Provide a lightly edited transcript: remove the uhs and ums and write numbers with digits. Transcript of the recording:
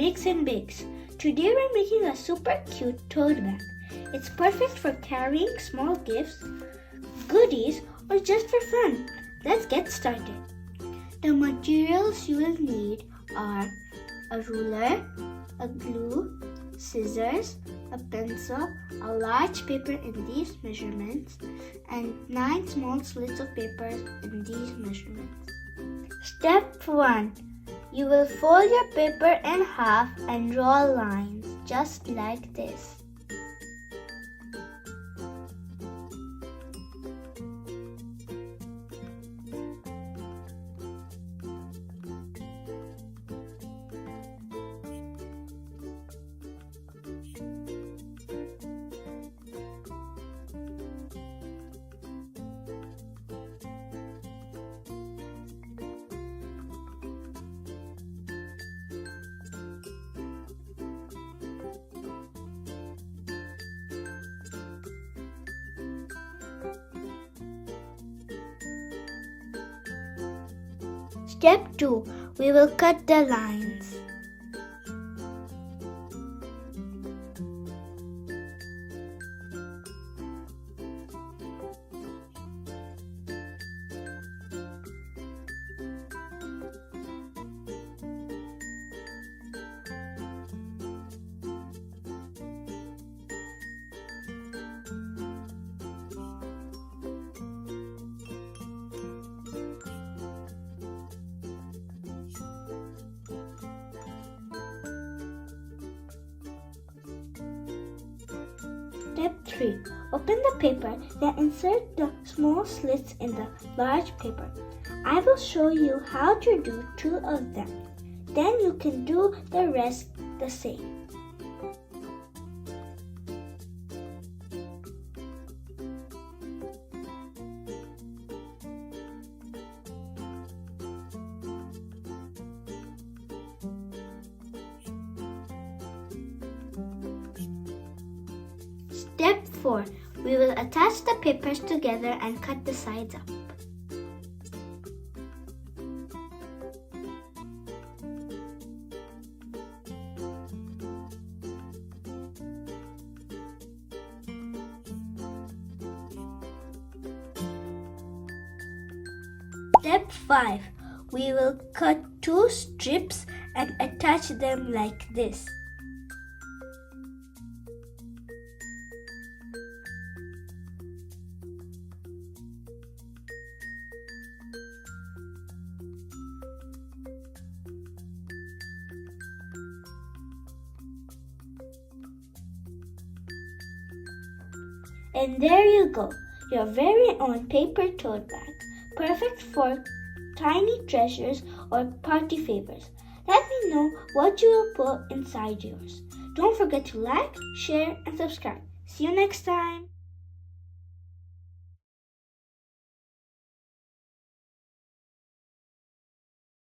makes and bakes. Today we're making a super cute tote bag. It's perfect for carrying small gifts, goodies, or just for fun. Let's get started. The materials you will need are a ruler, a glue, scissors, a pencil, a large paper in these measurements, and 9 small slits of paper in these measurements. Step 1. You will fold your paper in half and draw lines just like this. Step 2. We will cut the lines. Step 3. Open the paper, then insert the small slits in the large paper. I will show you how to do 2 of them. Then you can do the rest the same. Step 4. We will attach the papers together and cut the sides up. Step 5. We will cut 2 strips and attach them like this. And there you go, your very own paper tote bag, perfect for tiny treasures or party favors. Let me know what you will put inside yours. Don't forget to like, share, and subscribe. See you next time.